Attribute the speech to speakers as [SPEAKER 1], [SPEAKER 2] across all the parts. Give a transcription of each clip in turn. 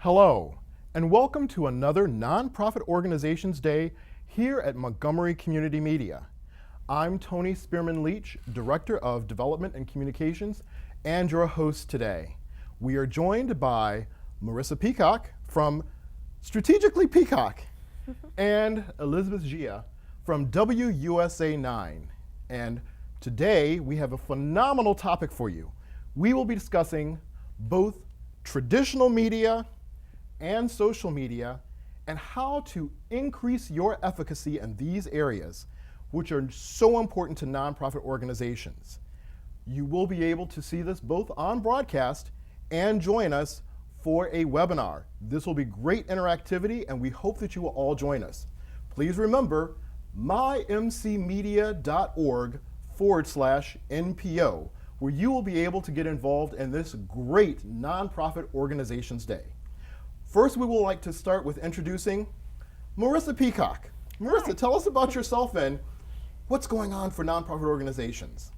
[SPEAKER 1] Hello, and welcome to another Nonprofit Organizations Day here at Montgomery Community Media. I'm Tony Spearman-Leach, Director of Development and Communications, and your host today. We are joined by Marisa Peacock from Strategically Peacock and Elizabeth Gia from WUSA 9. And today we have a phenomenal topic for you. We will be discussing both traditional media and social media and how to increase your efficacy in these areas, which are so important to nonprofit organizations. You will be able to see this both on broadcast and join us for a webinar. This will be great interactivity, and we hope that you will all join us. Please remember mymcmedia.org/NPO, where you will be able to get involved in this great Nonprofit Organizations Day. First, we would like to start with introducing Marisa Peacock. Marisa, tell us about yourself and what's going on for nonprofit organizations.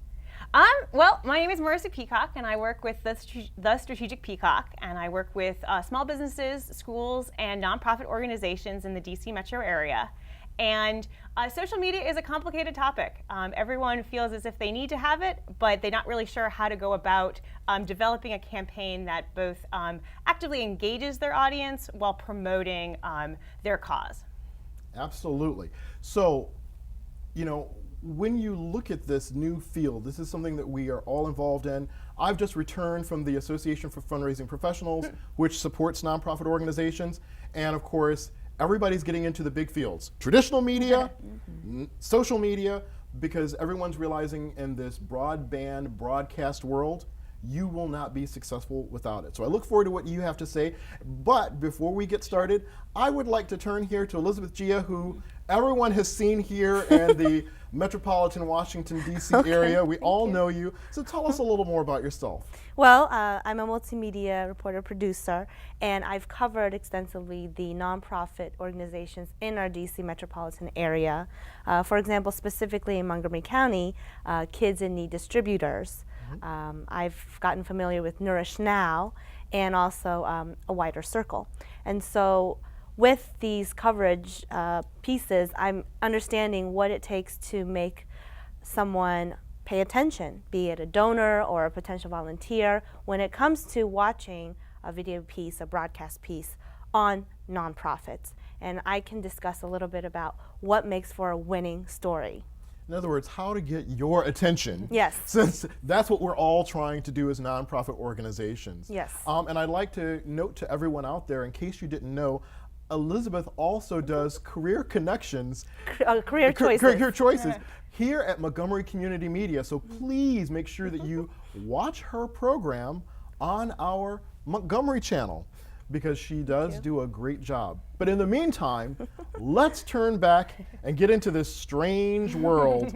[SPEAKER 2] Well, my name is Marisa Peacock, and I work with the Strategic Peacock, and I work with small businesses, schools, and nonprofit organizations in the DC metro area. And social media is a complicated topic. Everyone feels as if they need to have it, but they're not really sure how to go about developing a campaign that both actively engages their audience while promoting their cause.
[SPEAKER 1] Absolutely. So, when you look at this new field, this is something that we are all involved in. I've just returned from the Association for Fundraising Professionals, which supports nonprofit organizations. And of course, everybody's getting into the big fields. Traditional media, social media, because everyone's realizing in this broadband broadcast world, you will not be successful without it. So I look forward to what you have to say. But before we get started, I would like to turn here to Elizabeth Gia, who everyone has seen here in the metropolitan Washington, D.C. area. We all know you. So tell us a little more about yourself.
[SPEAKER 3] Well, I'm a multimedia reporter producer, and I've covered extensively the nonprofit organizations in our DC metropolitan area. For example, specifically in Montgomery County, Kids in Need Distributors. I've gotten familiar with Nourish Now and also A Wider Circle. And so with these coverage pieces, I'm understanding what it takes to make someone pay attention, be it a donor or a potential volunteer, when it comes to watching a video piece, a broadcast piece on nonprofits. And I can discuss a little bit about what makes for a winning story.
[SPEAKER 1] In other words, how to get your attention.
[SPEAKER 3] Yes.
[SPEAKER 1] Since that's what we're all trying to do as nonprofit organizations.
[SPEAKER 3] Yes.
[SPEAKER 1] And I'd like to note to everyone out there, in case you didn't know, Elizabeth also does career connections.
[SPEAKER 3] Career choices.
[SPEAKER 1] Career choices here at Montgomery Community Media. So please make sure that you watch her program on our Montgomery channel, because she does do a great job. But in the meantime, let's turn back and get into this strange world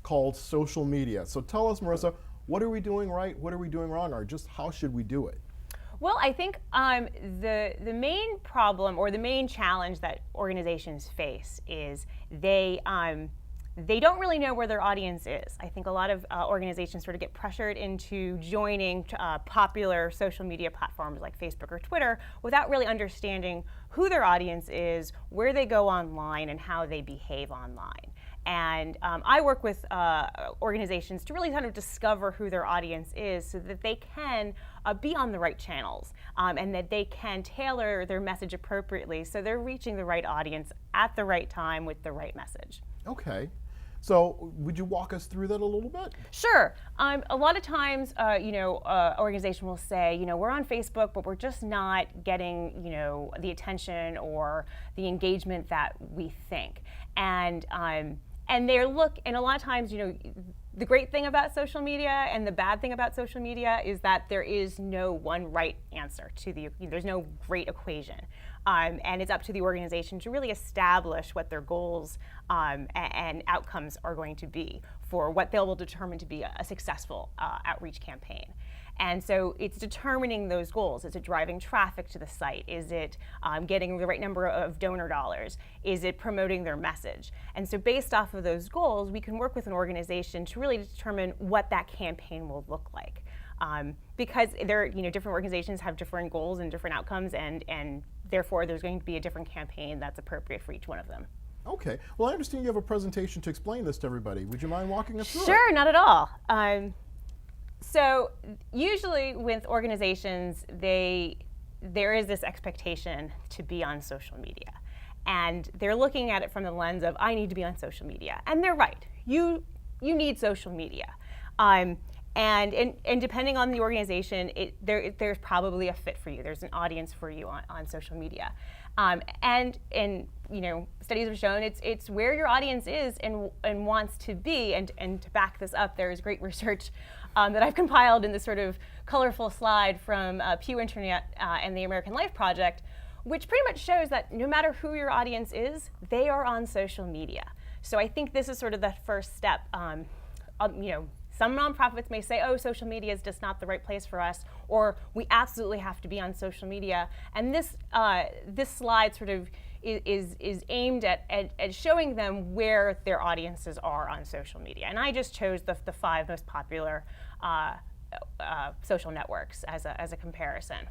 [SPEAKER 1] called social media. So tell us, Marisa, what are we doing right? What are we doing wrong? Or just how should we do it?
[SPEAKER 2] Well, I think the main problem or the main challenge that organizations face is they don't really know where their audience is. I think a lot of organizations sort of get pressured into joining popular social media platforms like Facebook or Twitter without really understanding who their audience is, where they go online, and how they behave online. And I work with organizations to really kind of discover who their audience is so that they can be on the right channels and that they can tailor their message appropriately so they're reaching the right audience at the right time with the right message.
[SPEAKER 1] Okay. So would you walk us through that a little bit?
[SPEAKER 2] Sure. A lot of times, organization will say, we're on Facebook, but we're just not getting, the attention or the engagement that we think. And a lot of times, the great thing about social media and the bad thing about social media is that there is no one right answer there's no great equation. And it's up to the organization to really establish what their goals and outcomes are going to be for what they will determine to be a successful outreach campaign. And so it's determining those goals. Is it driving traffic to the site? Is it getting the right number of donor dollars? Is it promoting their message? And so based off of those goals, we can work with an organization to really determine what that campaign will look like. because they're, different organizations have different goals and different outcomes, and therefore there's going to be a different campaign that's appropriate for each one of them.
[SPEAKER 1] Okay. Well, I understand you have a presentation to explain this to everybody. Would you mind walking us through it?
[SPEAKER 2] Sure, not at all. So usually with organizations, there is this expectation to be on social media. And they're looking at it from the lens of, I need to be on social media. And they're right. You need social media. And depending on the organization, there's probably a fit for you. There's an audience for you on social media. And studies have shown it's where your audience is and wants to be. And to back this up, there is great research that I've compiled in this sort of colorful slide from Pew Internet and the American Life Project, which pretty much shows that no matter who your audience is, they are on social media. So I think this is sort of the first step. Some nonprofits may say, oh, social media is just not the right place for us, or we absolutely have to be on social media. And this slide sort of is aimed at showing them where their audiences are on social media. And I just chose the 5 most popular social networks as a comparison.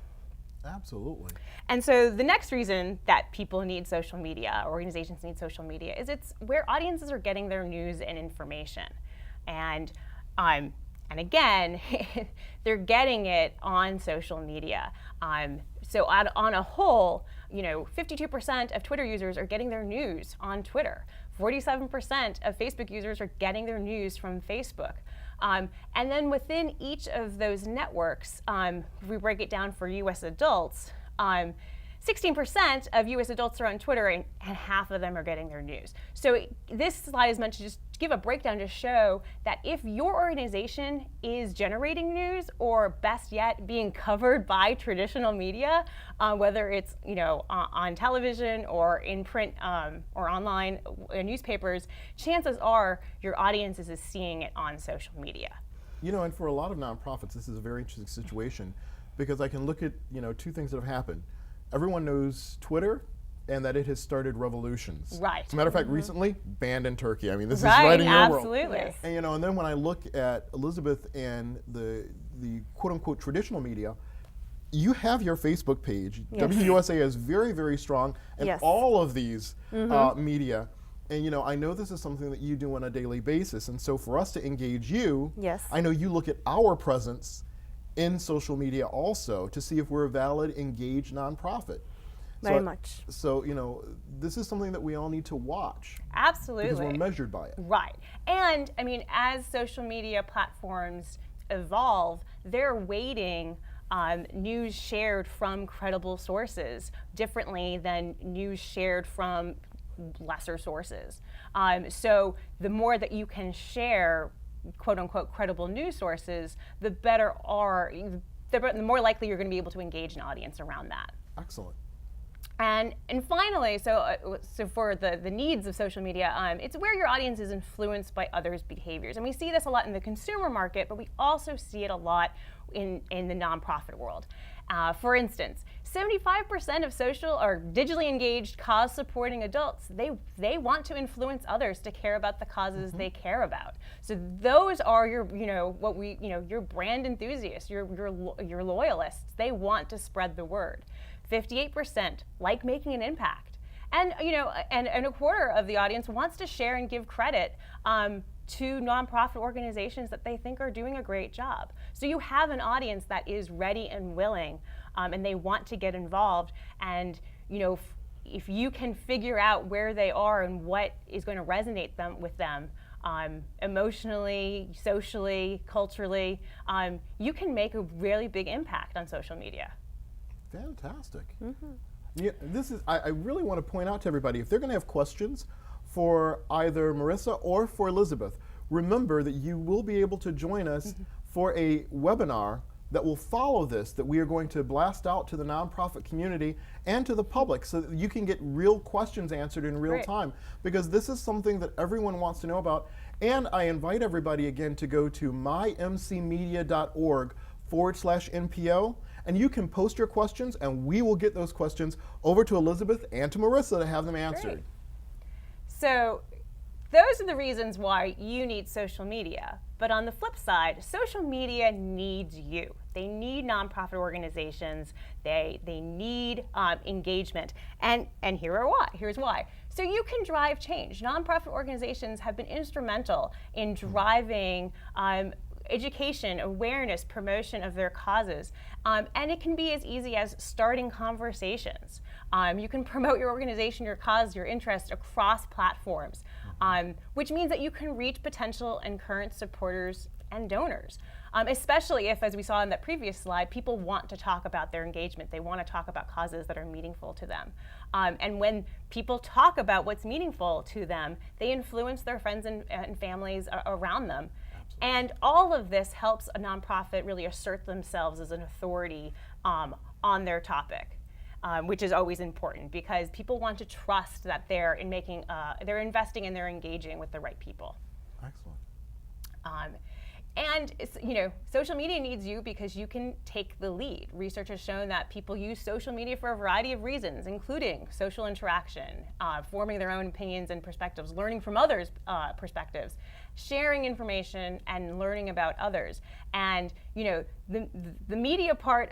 [SPEAKER 1] Absolutely.
[SPEAKER 2] And so the next reason that people need social media, organizations need social media, is it's where audiences are getting their news and information. And again, they're getting it on social media. So on a whole, 52% of Twitter users are getting their news on Twitter. 47% of Facebook users are getting their news from Facebook. And then within each of those networks, if we break it down for US adults, 16% of US adults are on Twitter, and half of them are getting their news. So this slide is meant to just give a breakdown to show that if your organization is generating news, or best yet, being covered by traditional media, whether it's on television or in print or online newspapers, chances are your audience is seeing it on social media.
[SPEAKER 1] And for a lot of nonprofits, this is a very interesting situation, because I can look at 2 things that have happened. Everyone knows Twitter, and that it has started revolutions.
[SPEAKER 2] Right.
[SPEAKER 1] As a matter of fact, recently banned in Turkey. I mean, this is right in your
[SPEAKER 2] absolutely.
[SPEAKER 1] world.
[SPEAKER 2] Yes.
[SPEAKER 1] And then when I look at Elizabeth and the quote-unquote traditional media, you have your Facebook page.
[SPEAKER 3] Yes.
[SPEAKER 1] WUSA is very, very strong, and
[SPEAKER 3] Yes.
[SPEAKER 1] all of these media. And I know this is something that you do on a daily basis, and so for us to engage you,
[SPEAKER 3] Yes.
[SPEAKER 1] I know you look at our presence in social media also to see if we're a valid, engaged nonprofit.
[SPEAKER 3] Very much.
[SPEAKER 1] So, this is something that we all need to watch.
[SPEAKER 2] Absolutely.
[SPEAKER 1] Because we're measured by it.
[SPEAKER 2] Right. And I mean, as social media platforms evolve, they're weighting news shared from credible sources differently than news shared from lesser sources. So the more that you can share quote unquote credible news sources, the more likely you're going to be able to engage an audience around that.
[SPEAKER 1] Excellent.
[SPEAKER 2] And finally, so for the needs of social media, it's where your audience is influenced by others' behaviors. And we see this a lot in the consumer market, but we also see it a lot in the nonprofit world. For instance, 75% of social or digitally engaged cause-supporting adults, they want to influence others to care about the causes they care about. So those are your, your brand enthusiasts, your loyalists. They want to spread the word. 58% like making an impact. And, and a quarter of the audience wants to share and give credit to nonprofit organizations that they think are doing a great job. So you have an audience that is ready and willing, and they want to get involved. And if you can figure out where they are and what is going to resonate with them emotionally, socially, culturally, you can make a really big impact on social media.
[SPEAKER 1] Fantastic. Yeah, I really want to point out to everybody, if they're going to have questions for either Marisa or for Elizabeth, remember that you will be able to join us for a webinar that will follow this, that we are going to blast out to the nonprofit community and to the public so that you can get real questions answered in real time, because this is something that everyone wants to know about. And I invite everybody again to go to mymcmedia.org/NPO, and you can post your questions, and we will get those questions over to Elizabeth and to Marisa to have them answered.
[SPEAKER 2] Great. So those are the reasons why you need social media. But on the flip side, social media needs you. They need nonprofit organizations. They need engagement. And here's why. So you can drive change. Nonprofit organizations have been instrumental in driving education, awareness, promotion of their causes. And it can be as easy as starting conversations. You can promote your organization, your cause, your interest across platforms, which means that you can reach potential and current supporters and donors. Especially if, as we saw in that previous slide, people want to talk about their engagement. They want to talk about causes that are meaningful to them. And when people talk about what's meaningful to them, they influence their friends and families around them. And all of this helps a nonprofit really assert themselves as an authority on their topic, which is always important because people want to trust that they're investing and they're engaging with the right people.
[SPEAKER 1] Excellent.
[SPEAKER 2] And social media needs you because you can take the lead. Research has shown that people use social media for a variety of reasons, including social interaction, forming their own opinions and perspectives, learning from others' perspectives, sharing information, and learning about others. And the media part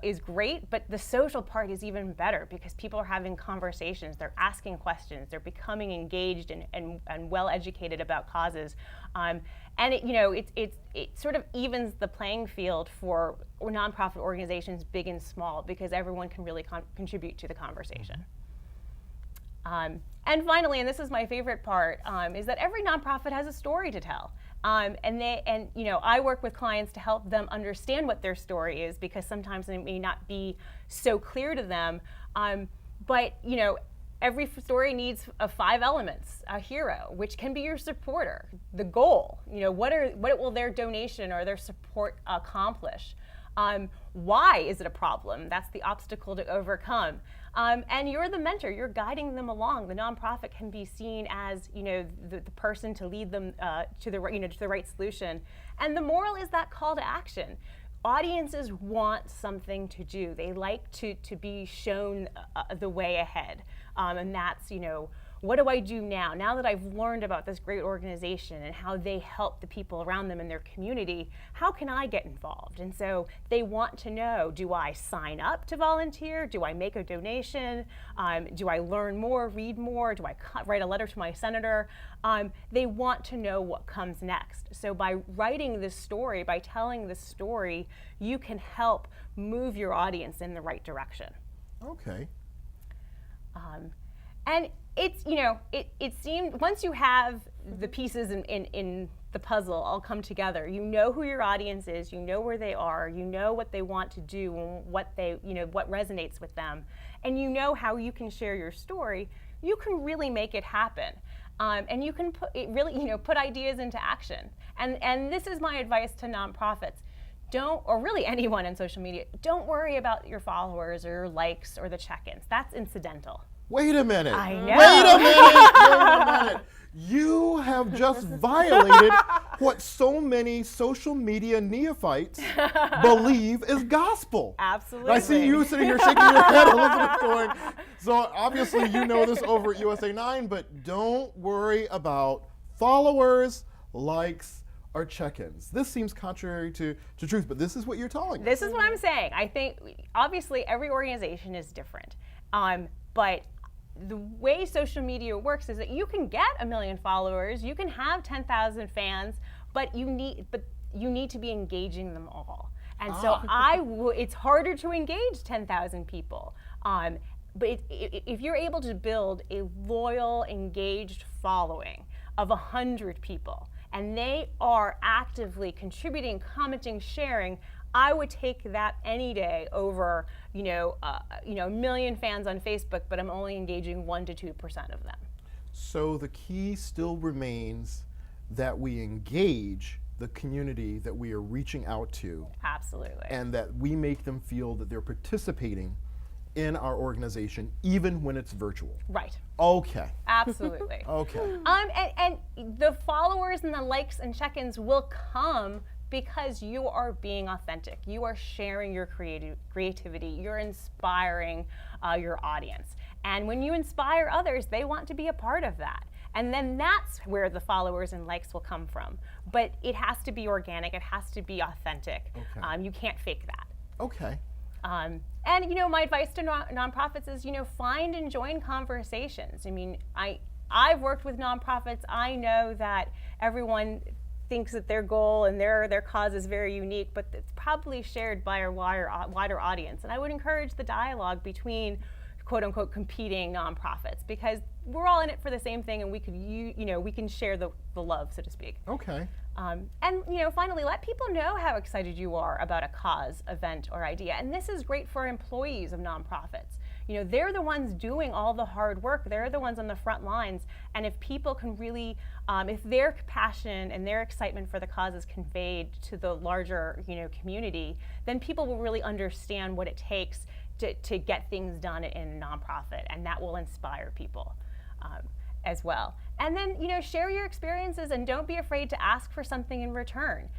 [SPEAKER 2] is great, but the social part is even better because people are having conversations, they're asking questions, they're becoming engaged and well educated about causes. And it sort of evens the playing field for nonprofit organizations, big and small, because everyone can really contribute to the conversation. And finally, and this is my favorite part, is that every nonprofit has a story to tell. I work with clients to help them understand what their story is because sometimes it may not be so clear to them. But every story needs 5 elements: a hero, which can be your supporter; the goal, what will their donation or their support accomplish? Why is it a problem? That's the obstacle to overcome. And you're the mentor. You're guiding them along. The nonprofit can be seen as the person to lead them to the right solution. And the moral is that call to action. Audiences want something to do. They like to be shown the way ahead. And that's, what do I do now? Now that I've learned about this great organization and how they help the people around them in their community, how can I get involved? And so they want to know, do I sign up to volunteer? Do I make a donation? Do I learn more, read more? Do I write a letter to my senator? They want to know what comes next. So by writing this story, by telling this story, you can help move your audience in the right direction.
[SPEAKER 1] Okay.
[SPEAKER 2] And it's, it seemed, once you have the pieces in the puzzle all come together, you know who your audience is, you know where they are, you know what they want to do, and what resonates with them, and you know how you can share your story, you can really make it happen. And you can put ideas into action. And this is my advice to nonprofits. Or really anyone in social media, don't worry about your followers or your likes or the check-ins. That's incidental.
[SPEAKER 1] Wait a minute.
[SPEAKER 2] I know.
[SPEAKER 1] Wait a minute. You have just violated what so many social media neophytes believe is gospel.
[SPEAKER 2] Absolutely.
[SPEAKER 1] And I see you sitting here shaking your head, Elizabeth, going, so obviously you know this over at USA 9, but don't worry about followers, likes, or check-ins. This seems contrary to truth, but this is what you're telling us.
[SPEAKER 2] This is what I'm saying. I think, obviously, every organization is different. But the way social media works is that you can get 1 million followers, you can have 10,000 fans, but you need to be engaging them all. And so it's harder to engage 10,000 people. But if you're able to build a loyal, engaged following of 100 people, and they are actively contributing, commenting, sharing, I would take that any day over, 1 million fans on Facebook, but I'm only engaging 1 to 2% of them.
[SPEAKER 1] So the key still remains that we engage the community that we are reaching out to.
[SPEAKER 2] Absolutely.
[SPEAKER 1] And that we make them feel that they're participating in our organization, even when it's virtual.
[SPEAKER 2] Right.
[SPEAKER 1] Okay.
[SPEAKER 2] Absolutely.
[SPEAKER 1] Okay.
[SPEAKER 2] And the followers and the likes and check-ins will come because you are being authentic. You are sharing your creativity. You're inspiring your audience. And when you inspire others, they want to be a part of that. And then that's where the followers and likes will come from. But it has to be organic, it has to be authentic.
[SPEAKER 1] Okay.
[SPEAKER 2] You can't fake that.
[SPEAKER 1] Okay.
[SPEAKER 2] And my advice to nonprofits is, find and join conversations. I mean, I've worked with nonprofits. I know that everyone thinks that their goal and their cause is very unique, but it's probably shared by a wider audience. And I would encourage the dialogue between quote unquote competing nonprofits, because we're all in it for the same thing, and we can share the love, so to speak.
[SPEAKER 1] Okay.
[SPEAKER 2] And finally, let people know how excited you are about a cause, event, or idea. And this is great for employees of nonprofits. They're the ones doing all the hard work. They're the ones on the front lines. And if people can really, if their passion and their excitement for the cause is conveyed to the larger, community, then people will really understand what it takes to get things done in a nonprofit, and that will inspire people as well. And then, share your experiences, and don't be afraid to ask for something in return,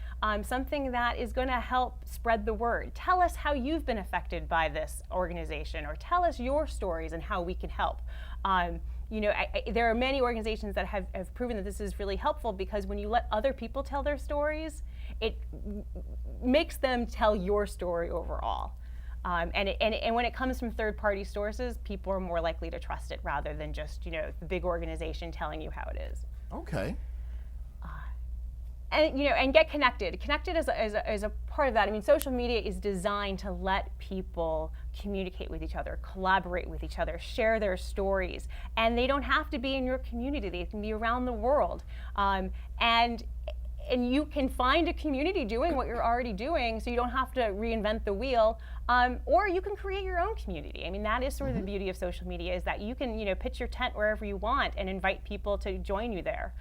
[SPEAKER 2] something that is going to help spread the word. Tell us how you've been affected by this organization, or tell us your stories and how we can help. There are many organizations that have proven that this is really helpful, because when you let other people tell their stories, it makes them tell your story overall. And when it comes from third-party sources, people are more likely to trust it rather than just the big organization telling you how it is.
[SPEAKER 1] Okay.
[SPEAKER 2] And get connected. Connected is a part of that. I mean, social media is designed to let people communicate with each other, collaborate with each other, share their stories, and they don't have to be in your community. They can be around the world, and you can find a community doing what you're already doing, so you don't have to reinvent the wheel, or you can create your own community. I mean, that is sort of the beauty of social media, is that you can pitch your tent wherever you want and invite people to join you there.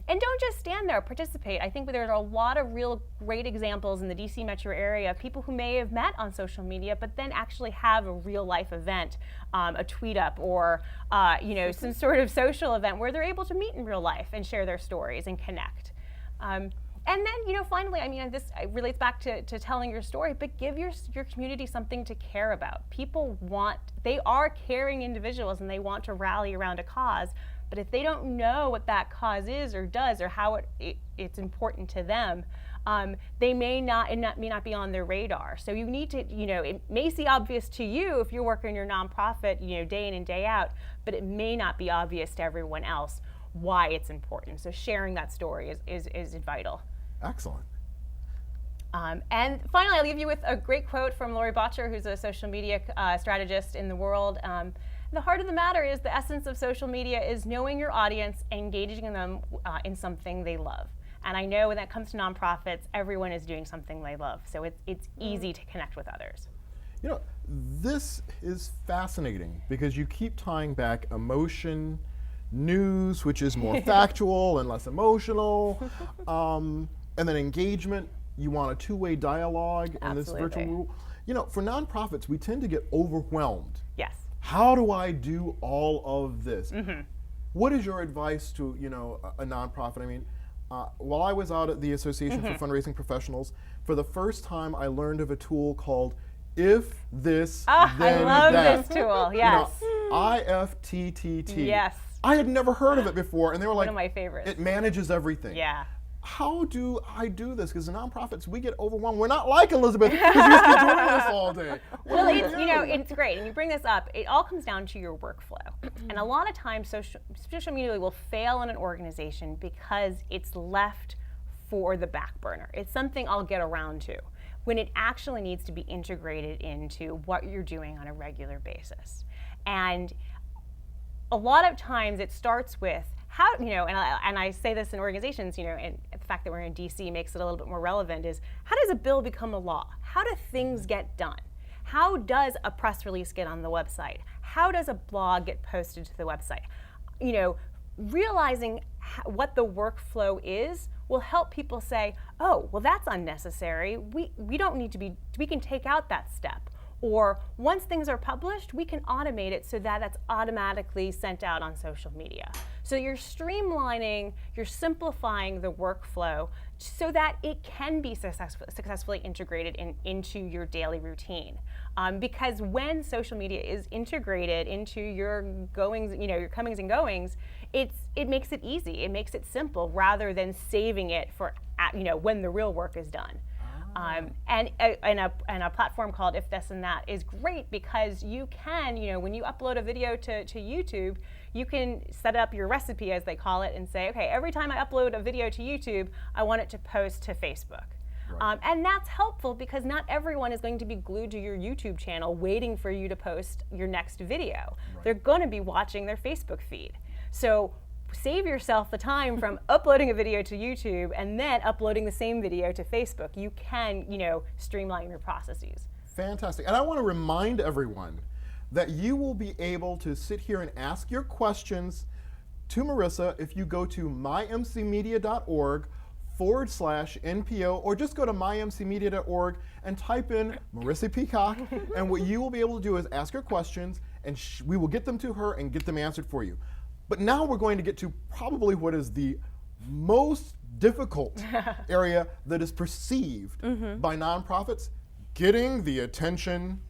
[SPEAKER 2] And don't just stand there, participate. I think there's a lot of real great examples in the DC metro area of people who may have met on social media, but then actually have a real life event, a tweet up, or some sort of social event where they're able to meet in real life and share their stories and connect. And then, finally, I mean, this relates back to telling your story, but give your community something to care about. People they are caring individuals, and they want to rally around a cause, but if they don't know what that cause is or does, or how it's important to them, it may not be on their radar. So you need to, it may seem obvious to you if you're working in your nonprofit, day in and day out, but it may not be obvious to everyone else why it's important. So sharing that story is vital.
[SPEAKER 1] Excellent.
[SPEAKER 2] And finally, I'll leave you with a great quote from Lori Botcher, who's a social media strategist in the world. The heart of the matter is the essence of social media is knowing your audience and engaging them in something they love. And I know when that comes to nonprofits, everyone is doing something they love. So it's easy to connect with others.
[SPEAKER 1] This is fascinating, because you keep tying back emotion, news, which is more factual and less emotional, and then engagement. You want a two-way dialogue in this virtual world. For nonprofits, we tend to get overwhelmed.
[SPEAKER 2] Yes.
[SPEAKER 1] How do I do all of this? Mm-hmm. What is your advice to a nonprofit? I mean, while I was out at the Association for Fundraising Professionals, for the first time I learned of a tool called If This, Then
[SPEAKER 2] I love
[SPEAKER 1] That.
[SPEAKER 2] this tool, yes.
[SPEAKER 1] IFTTT.
[SPEAKER 2] Yes.
[SPEAKER 1] I had never heard of it before, and they were like,
[SPEAKER 2] one of my favorites.
[SPEAKER 1] It manages everything.
[SPEAKER 2] Yeah.
[SPEAKER 1] How do I do this? Because the nonprofits, we get overwhelmed. We're not like Elizabeth, who's used to doing this all day.
[SPEAKER 2] Well, it's great, and you bring this up. It all comes down to your workflow, and a lot of times social media will fail in an organization because it's left for the back burner. It's something I'll get around to, when it actually needs to be integrated into what you're doing on a regular basis. And a lot of times it starts with how, and I say this in organizations, and the fact that we're in DC makes it a little bit more relevant, is how does a bill become a law? How do things get done? How does a press release get on the website? How does a blog get posted to the website? Realizing what the workflow is will help people say, oh, well, that's unnecessary. We don't need to we can take out that step. Or once things are published, we can automate it so that that's automatically sent out on social media. So you're streamlining, you're simplifying the workflow so that it can be successfully integrated into your daily routine. Because when social media is integrated into your goings, your comings and goings, it makes it easy. It makes it simple rather than saving it for when the real work is done. And a platform called If This and That is great because you can, when you upload a video to YouTube, you can set up your recipe, as they call it, and say, okay, every time I upload a video to YouTube, I want it to post to Facebook. Right. And that's helpful because not everyone is going to be glued to your YouTube channel waiting for you to post your next video. Right. They're going to be watching their Facebook feed. So save yourself the time from uploading a video to YouTube and then uploading the same video to Facebook. You can, streamline your processes.
[SPEAKER 1] Fantastic. And I want to remind everyone that you will be able to sit here and ask your questions to Marisa if you go to mymcmedia.org/NPO, or just go to mymcmedia.org and type in Marisa Peacock, and what you will be able to do is ask your questions, and we will get them to her and get them answered for you. But now we're going to get to probably what is the most difficult area that is perceived by nonprofits, getting the attention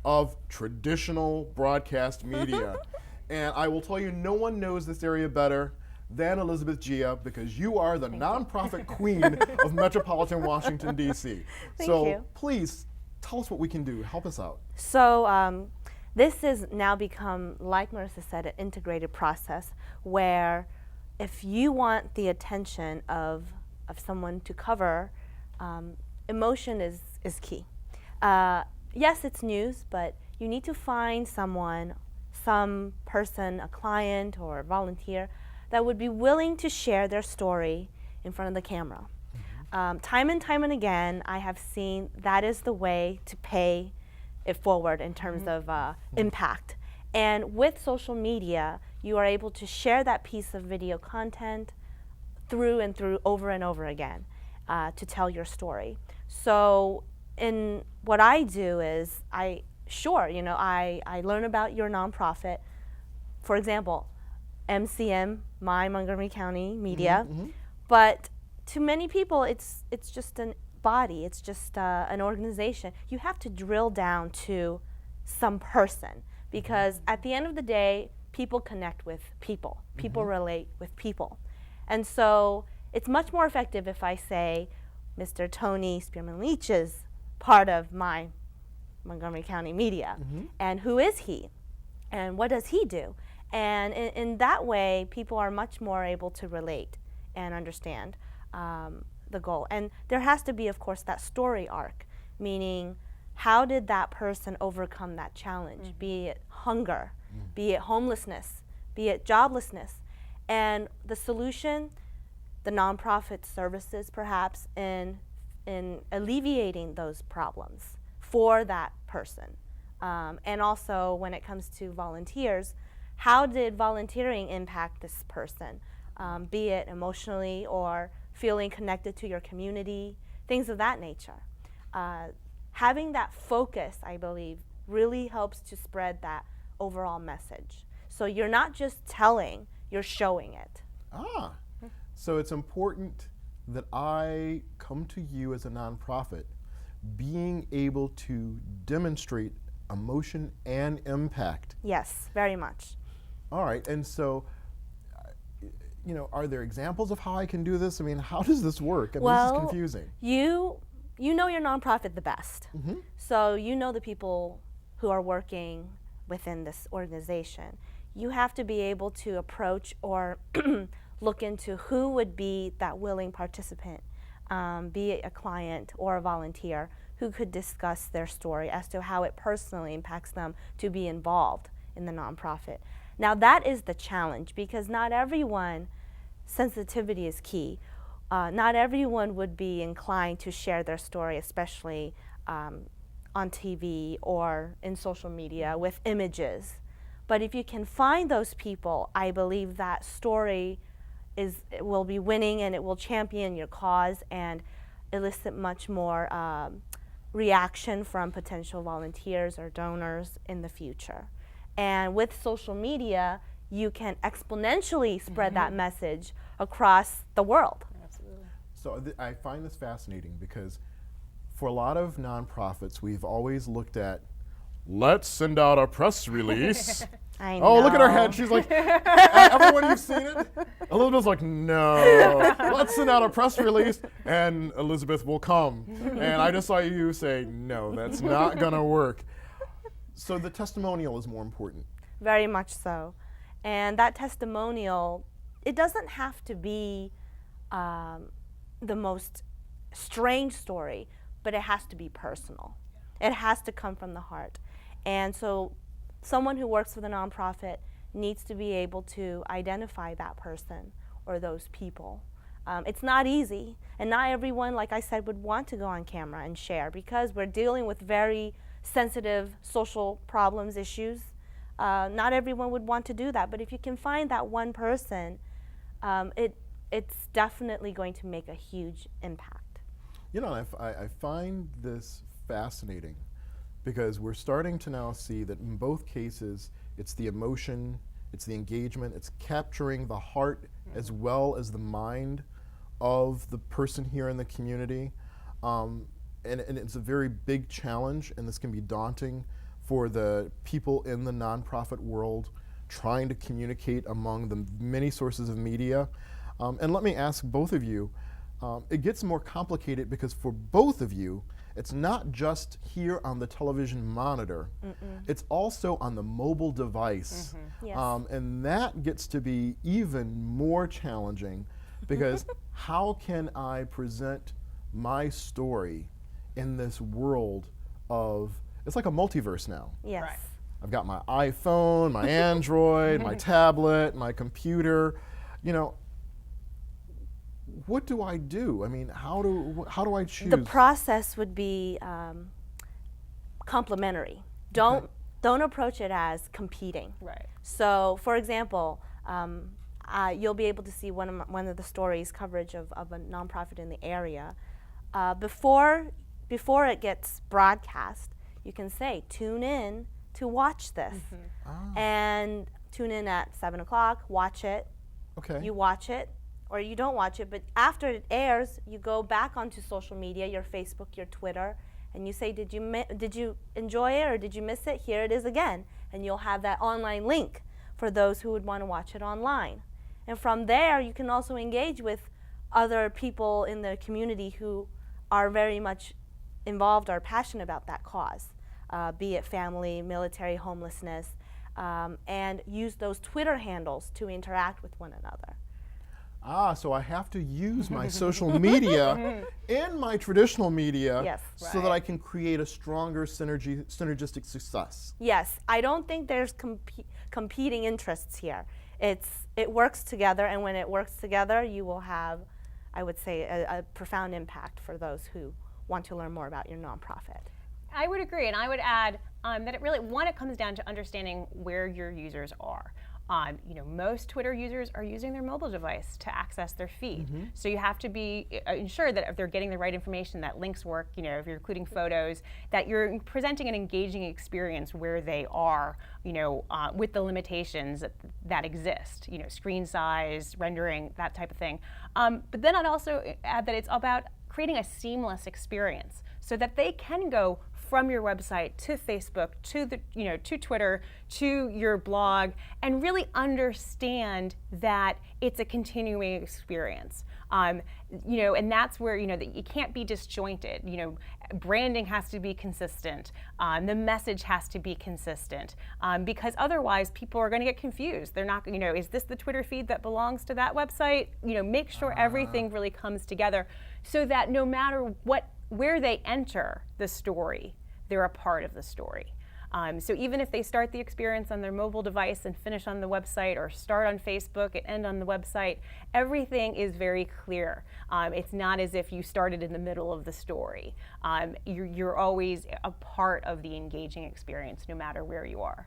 [SPEAKER 1] of traditional broadcast media. And I will tell you, no one knows this area better than Elizabeth Gia, because you are the nonprofit queen of metropolitan Washington, D.C. So please tell us what we can do. Help us out.
[SPEAKER 3] So this has now become, like Marisa said, an integrated process where if you want the attention of someone to cover, emotion is key. Yes, it's news, but you need to find someone, some person, a client or a volunteer that would be willing to share their story in front of the camera. Time and time and again, I have seen that is the way to pay it forward in terms of impact. And with social media, you are able to share that piece of video content through and through over and over again to tell your story. So in what I do is I learn about your nonprofit. For example, MCM, my Montgomery County Media, but to many people it's just a body, it's just an organization. You have to drill down to some person, because at the end of the day, people connect with people. People relate with people. And so it's much more effective if I say, Mr. Tony Spearman Leach is part of my Montgomery County Media. And who is he? And what does he do? And in that way, people are much more able to relate and understand the goal. And there has to be, of course, that story arc, meaning how did that person overcome that challenge, be it hunger, be it homelessness, be it joblessness. And the solution, the nonprofit services perhaps in alleviating those problems for that person. And also when it comes to volunteers, how did volunteering impact this person, be it emotionally or feeling connected to your community, things of that nature. Having that focus, I believe, really helps to spread that overall message. So you're not just telling, you're showing it.
[SPEAKER 1] So it's important that I come to you as a nonprofit being able to demonstrate emotion and impact.
[SPEAKER 3] Yes, very much.
[SPEAKER 1] All right, and so, are there examples of how I can do this? I mean, how does this work? I mean, this is confusing.
[SPEAKER 3] You know your nonprofit the best. So you know the people who are working within this organization. You have to be able to approach or look into who would be that willing participant, be it a client or a volunteer, who could discuss their story as to how it personally impacts them to be involved in the nonprofit. Now that is the challenge, because not everyone, sensitivity is key. Not everyone would be inclined to share their story, especially on TV or in social media with images. But if you can find those people, I believe that story will be winning, and it will champion your cause and elicit much more reaction from potential volunteers or donors in the future. And with social media, you can exponentially spread that message across the world.
[SPEAKER 2] Absolutely.
[SPEAKER 1] So I find this fascinating because for a lot of nonprofits, we've always looked at, let's send out a press release.
[SPEAKER 3] I know.
[SPEAKER 1] Oh, look at her head. She's like, everyone, you've seen it? Elizabeth's like, no. Let's send out a press release and Elizabeth will come. And I just saw you say, no, that's not going to work. So the testimonial is more important.
[SPEAKER 3] Very much so. And that testimonial, it doesn't have to be the most strange story, but it has to be personal. It has to come from the heart. And so someone who works with a nonprofit needs to be able to identify that person or those people. It's not easy, and not everyone, like I said, would want to go on camera and share because we're dealing with very sensitive social problems, issues. Not everyone would want to do that, but if you can find that one person, it's definitely going to make a huge impact.
[SPEAKER 1] You know, I find this fascinating because we're starting to now see that in both cases, it's the emotion, it's the engagement, it's capturing the heart as well as the mind of the person here in the community. And it's a very big challenge, and this can be daunting for the people in the nonprofit world trying to communicate among the many sources of media. And let me ask both of you, it gets more complicated because for both of you, it's not just here on the television monitor, it's also on the mobile device.
[SPEAKER 3] Yes.
[SPEAKER 1] And that gets to be even more challenging because how can I present my story in this world of, it's like a multiverse now.
[SPEAKER 3] Yes.
[SPEAKER 2] Right.
[SPEAKER 1] I've got my iPhone, my Android, my tablet, my computer. You know, what do I do? I mean, how do I choose?
[SPEAKER 3] The process would be complementary. Don't approach it as competing.
[SPEAKER 2] Right.
[SPEAKER 3] So, for example, you'll be able to see one of the stories coverage of a nonprofit in the area. Before it gets broadcast, you can say, tune in to watch this. And tune in at 7 o'clock, watch it.
[SPEAKER 1] Okay.
[SPEAKER 3] You watch it, or you don't watch it, but after it airs, you go back onto social media, your Facebook, your Twitter, and you say, did you enjoy it or did you miss it? Here it is again. And you'll have that online link for those who would want to watch it online. And from there, you can also engage with other people in the community who are very much involved or passionate about that cause, be it family, military, homelessness, and use those Twitter handles to interact with one another.
[SPEAKER 1] So I have to use my social media in my traditional media
[SPEAKER 3] Yes.
[SPEAKER 1] so that I can create a stronger synergistic success.
[SPEAKER 3] Yes, I don't think there's competing interests here. It works together, and when it works together, you will have, I would say, a profound impact for those who want to learn more about your nonprofit.
[SPEAKER 2] I would agree, and I would add that it comes down to understanding where your users are. Most Twitter users are using their mobile device to access their feed. So you have to be ensure that if they're getting the right information, that links work, if you're including photos, that you're presenting an engaging experience where they are, with the limitations that exist, screen size, rendering, that type of thing. But then I'd also add that it's about creating a seamless experience so that they can go from your website to Facebook, to Twitter, to your blog, and really understand that it's a continuing experience. And that's where that you can't be disjointed. Branding has to be consistent. The message has to be consistent, because otherwise people are going to get confused. They're not, is this the Twitter feed that belongs to that website? Make sure everything really comes together, so that no matter where they enter the story, they're a part of the story. So even if they start the experience on their mobile device and finish on the website, or start on Facebook and end on the website, everything is very clear. It's not as if you started in the middle of the story. You're always a part of the engaging experience, no matter where you are.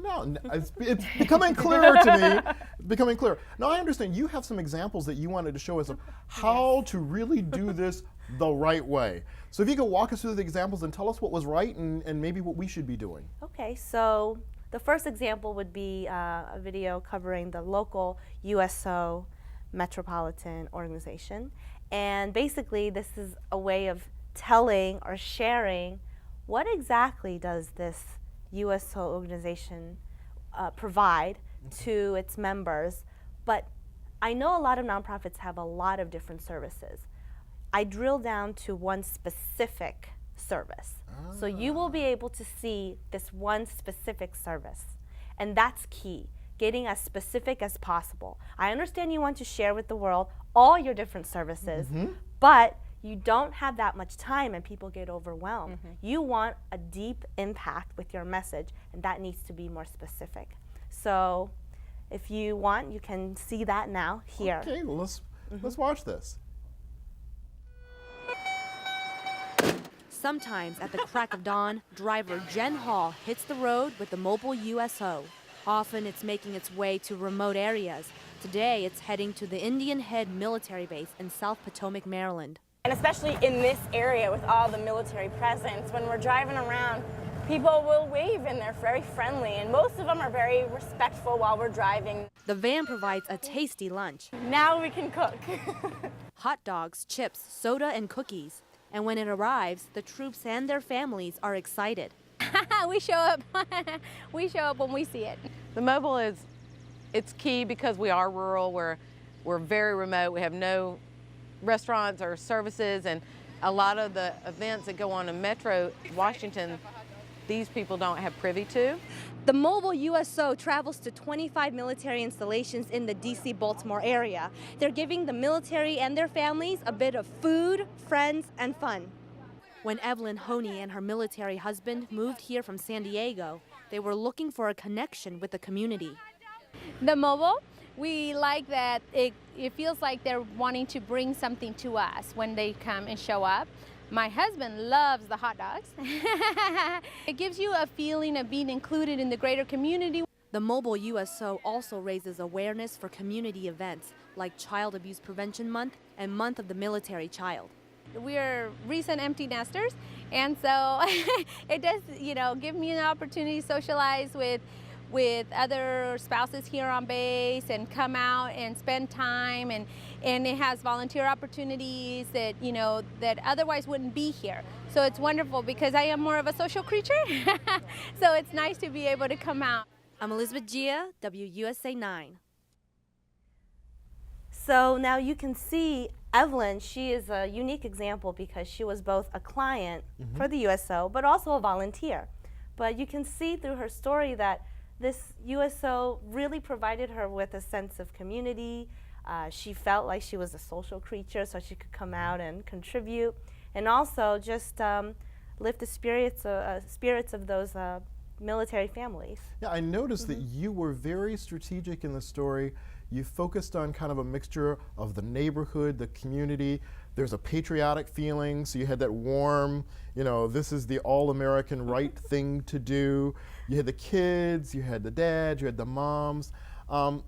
[SPEAKER 1] No, it's becoming clearer to me. Becoming clear. Now I understand you have some examples that you wanted to show us of how to really do this the right way. So if you could walk us through the examples and tell us what was right and maybe what we should be doing.
[SPEAKER 3] Okay, so The first example would be a video covering the local USO metropolitan organization. And basically, this is a way of telling or sharing what exactly does this USO organization provide to its members. But I know a lot of nonprofits have a lot of different services. I drill down to one specific service. So you will be able to see this one specific service. And that's key, getting as specific as possible. I understand you want to share with the world all your different services, but you don't have that much time and people get overwhelmed. You want a deep impact with your message, and that needs to be more specific. So if you want, you can see that now here.
[SPEAKER 1] Okay, well, let's watch this.
[SPEAKER 4] Sometimes at the crack of dawn, driver Jen Hall hits the road with the mobile USO. Often it's making its way to remote areas. Today it's heading to the Indian Head military base in South Potomac, Maryland.
[SPEAKER 5] And especially in this area with all the military presence, when we're driving around, people will wave and they're very friendly, and most of them are very respectful while we're driving.
[SPEAKER 4] The van provides a tasty lunch.
[SPEAKER 5] Now we can cook.
[SPEAKER 4] Hot dogs, chips, soda, and cookies. And when it arrives, the troops and their families are excited.
[SPEAKER 6] We show up. We show up when we see it.
[SPEAKER 7] The mobile it's key because we are rural. We're very remote. We have no restaurants or services, and a lot of the events that go on in Metro Washington, these people don't have privy to.
[SPEAKER 4] The mobile USO travels to 25 military installations in the DC-Baltimore area. They're giving the military and their families a bit of food, friends, and fun. When Evelyn Honey and her military husband moved here from San Diego, they were looking for a connection with the community.
[SPEAKER 6] The mobile, we like that it feels like they're wanting to bring something to us when they come and show up. My husband loves the hot dogs. It gives you a feeling of being included in the greater community.
[SPEAKER 4] The mobile USO also raises awareness for community events like Child Abuse Prevention Month and Month of the Military Child.
[SPEAKER 6] We're recent empty nesters, and so it does, give me an opportunity to socialize with other spouses here on base and come out and spend time, and it has volunteer opportunities that that otherwise wouldn't be here. So it's wonderful because I am more of a social creature. So it's nice to be able to come out.
[SPEAKER 4] I'm Elizabeth Gia, WUSA 9.
[SPEAKER 3] So now you can see Evelyn, she is a unique example because she was both a client for the USO, but also a volunteer. But you can see through her story that this USO really provided her with a sense of community. She felt like she was a social creature, so she could come out and contribute, and also just lift the spirits of those military families.
[SPEAKER 1] Yeah, I noticed that you were very strategic in the story. You focused on kind of a mixture of the neighborhood, the community. There's a patriotic feeling, so you had that warm, this is the all-American right thing to do. You had the kids, you had the dads, you had the moms.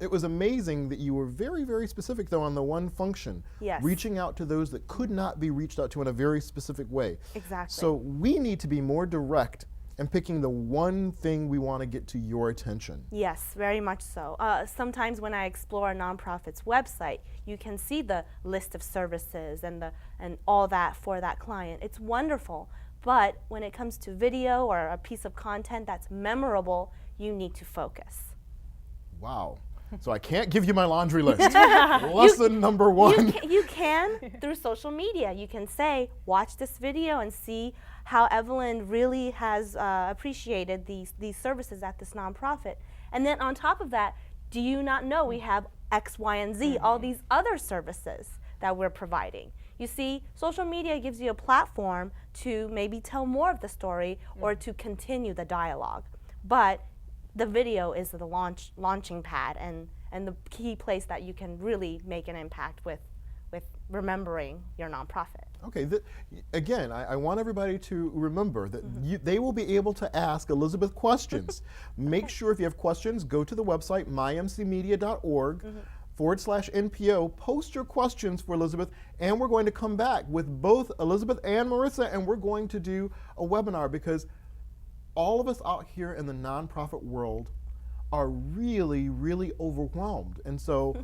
[SPEAKER 1] It was amazing that you were very, very specific, though, on the one function.
[SPEAKER 3] Yes.
[SPEAKER 1] Reaching out to those that could not be reached out to in a very specific way.
[SPEAKER 3] Exactly.
[SPEAKER 1] So we need to be more direct and picking the one thing we want to get to your attention.
[SPEAKER 3] Yes, very much so. Sometimes when I explore a nonprofit's website, you can see the list of services and all that for that client. It's wonderful, but when it comes to video or a piece of content that's memorable, you need to focus.
[SPEAKER 1] Wow. So I can't give you my laundry list. Lesson number one.
[SPEAKER 3] You can through social media. You can say, watch this video and see how Evelyn really has appreciated these services at this nonprofit. And then on top of that, do you not know we have X, Y, and Z, all these other services that we're providing? You see, social media gives you a platform to maybe tell more of the story or to continue the dialogue. But the video is the launching pad and the key place that you can really make an impact with remembering your nonprofit.
[SPEAKER 1] Okay, again, I want everybody to remember that they will be able to ask Elizabeth questions. Make sure if you have questions, go to the website, mymcmedia.org. /NPO, post your questions for Elizabeth, and we're going to come back with both Elizabeth and Marisa, and we're going to do a webinar because all of us out here in the nonprofit world are really, really overwhelmed. And so,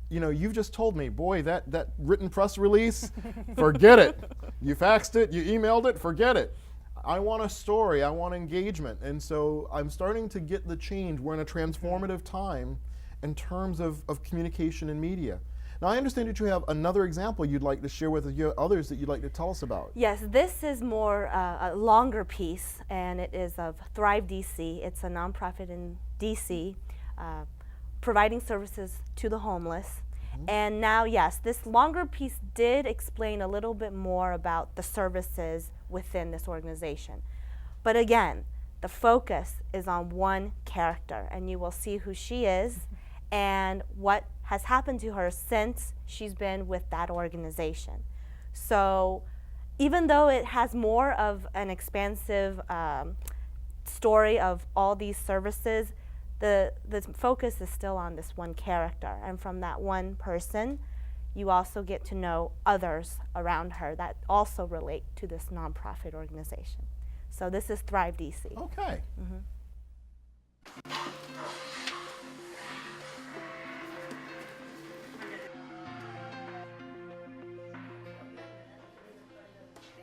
[SPEAKER 1] you've just told me, boy, that written press release, forget it. You faxed it, you emailed it, forget it. I want a story, I want engagement. And so I'm starting to get the change. We're in a transformative time in terms of communication and media. Now, I understand that you have another example you'd like to share with others that you'd like to tell us about.
[SPEAKER 3] Yes, this is more a longer piece, and it is of Thrive DC. It's a nonprofit in DC providing services to the homeless. And now, yes, this longer piece did explain a little bit more about the services within this organization. But again, the focus is on one character, and you will see who she is and what has happened to her since she's been with that organization. So even though it has more of an expansive story of all these services, the focus is still on this one character. And from that one person, you also get to know others around her that also relate to this nonprofit organization. So this is Thrive DC.
[SPEAKER 1] Okay.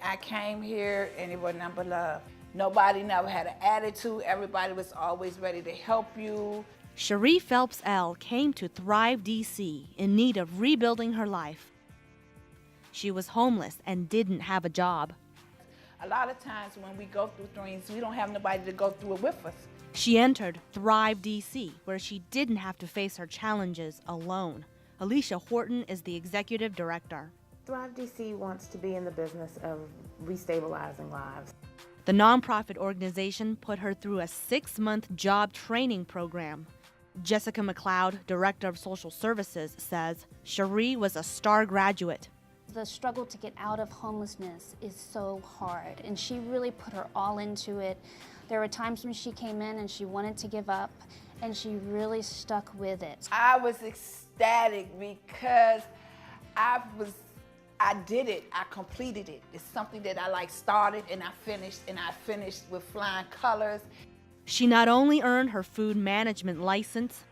[SPEAKER 8] I came here and it was nothing but love. Nobody never had an attitude. Everybody was always ready to help you.
[SPEAKER 9] Cherie Phelps L. came to Thrive DC in need of rebuilding her life. She was homeless and didn't have a job.
[SPEAKER 8] A lot of times when we go through things, we don't have nobody to go through it with us.
[SPEAKER 9] She entered Thrive DC, where she didn't have to face her challenges alone. Alicia Horton is the executive director.
[SPEAKER 10] Thrive DC wants to be in the business of restabilizing lives.
[SPEAKER 9] The nonprofit organization put her through a 6-month job training program. Jessica McLeod, director of social services, says Cherie was a STAR graduate.
[SPEAKER 11] The struggle to get out of homelessness is so hard, and she really put her all into it. There were times when she came in and she wanted to give up, and she really stuck with it.
[SPEAKER 8] I was ecstatic because I did it, I completed it. It's something that I started and I finished with flying colors.
[SPEAKER 9] She not only earned her food management license,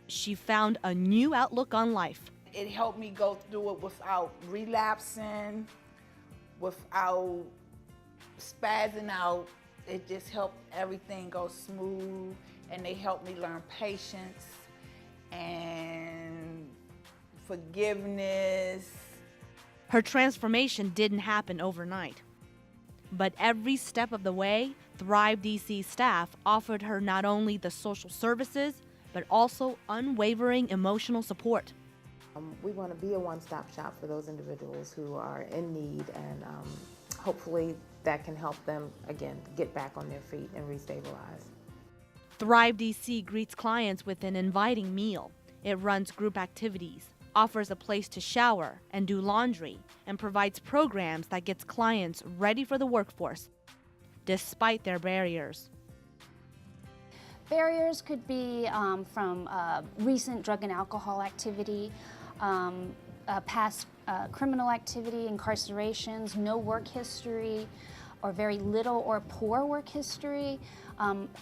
[SPEAKER 9] she found a new outlook on life.
[SPEAKER 8] It helped me go through it without relapsing, without spazzing out. It just helped everything go smooth, and they helped me learn patience and forgiveness.
[SPEAKER 9] Her transformation didn't happen overnight. But every step of the way, Thrive DC staff offered her not only the social services, but also unwavering emotional support.
[SPEAKER 10] We want to be a one-stop shop for those individuals who are in need, and hopefully that can help them, again, get back on their feet and restabilize.
[SPEAKER 9] Thrive DC greets clients with an inviting meal. It runs group activities, offers a place to shower and do laundry, and provides programs that gets clients ready for the workforce, despite their barriers.
[SPEAKER 11] Barriers could be from recent drug and alcohol activity, past criminal activity, incarcerations, no work history, or very little or poor work history,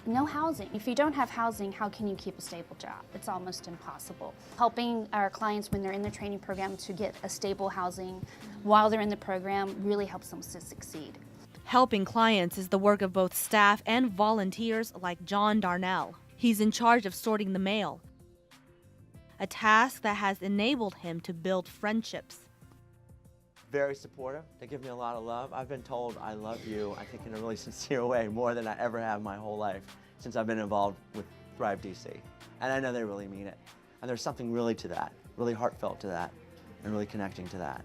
[SPEAKER 11] no housing. If you don't have housing, how can you keep a stable job? It's almost impossible. Helping our clients when they're in the training program to get a stable housing while they're in the program really helps them to succeed.
[SPEAKER 9] Helping clients is the work of both staff and volunteers like John Darnell. He's in charge of sorting the mail, a task that has enabled him to build friendships.
[SPEAKER 12] Very supportive. They give me a lot of love. I've been told I love you, I think in a really sincere way, more than I ever have my whole life since I've been involved with Thrive DC. And I know they really mean it. And there's something really to that, really heartfelt to that, and really connecting to that.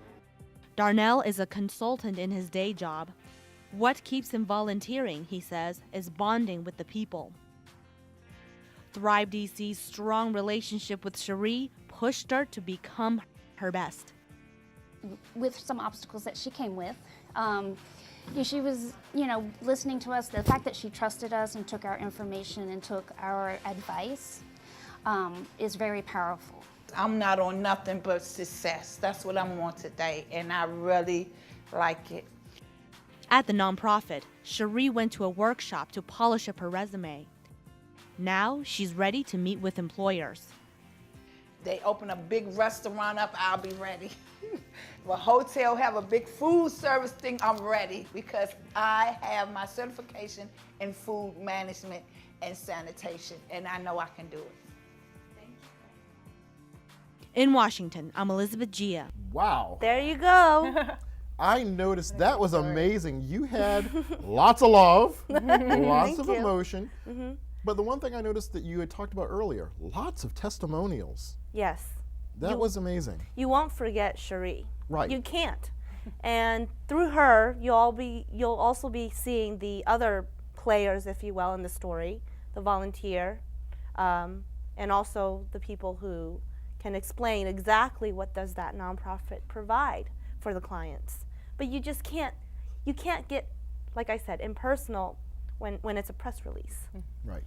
[SPEAKER 9] Darnell is a consultant in his day job. What keeps him volunteering, he says, is bonding with the people. Thrive DC's strong relationship with Cherie pushed her to become her best.
[SPEAKER 11] With some obstacles that she came with, she was, listening to us. The fact that she trusted us and took our information and took our advice is very powerful.
[SPEAKER 8] I'm not on nothing but success. That's what I'm on today, and I really like it.
[SPEAKER 9] At the nonprofit, Cherie went to a workshop to polish up her resume. Now she's ready to meet with employers.
[SPEAKER 8] They open a big restaurant up, I'll be ready. If a hotel have a big food service thing, I'm ready because I have my certification in food management and sanitation, and I know I can do it.
[SPEAKER 9] In Washington, I'm Elizabeth Gia.
[SPEAKER 1] Wow.
[SPEAKER 3] There you go.
[SPEAKER 1] I noticed that was amazing. You had lots of love, lots of
[SPEAKER 3] you.
[SPEAKER 1] emotion. But the one thing I noticed that you had talked about earlier, lots of testimonials.
[SPEAKER 3] Yes.
[SPEAKER 1] That was amazing.
[SPEAKER 3] You won't forget Cherie.
[SPEAKER 1] Right.
[SPEAKER 3] You can't. And through her, you'll also be seeing the other players, if you will, in the story, the volunteer, and also the people who can explain exactly what does that nonprofit provide for the clients. But you just can't get, like I said, impersonal when it's a press release.
[SPEAKER 1] Right.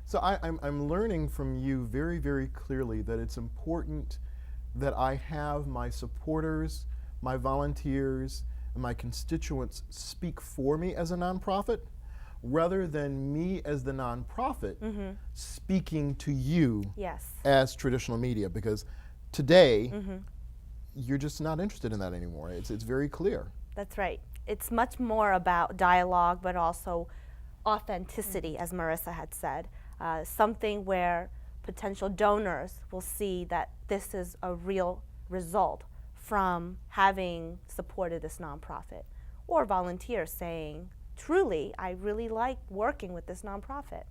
[SPEAKER 1] So I'm learning from you very, very clearly that it's important that I have my supporters, my volunteers, and my constituents speak for me as a nonprofit, rather than me as the nonprofit speaking to you as traditional media, because today you're just not interested in that anymore. It's very clear.
[SPEAKER 3] That's right. It's much more about dialogue, but also authenticity, as Marisa had said. Something where potential donors will see that this is a real result from having supported this nonprofit, or volunteers saying, truly, I really like working with this nonprofit.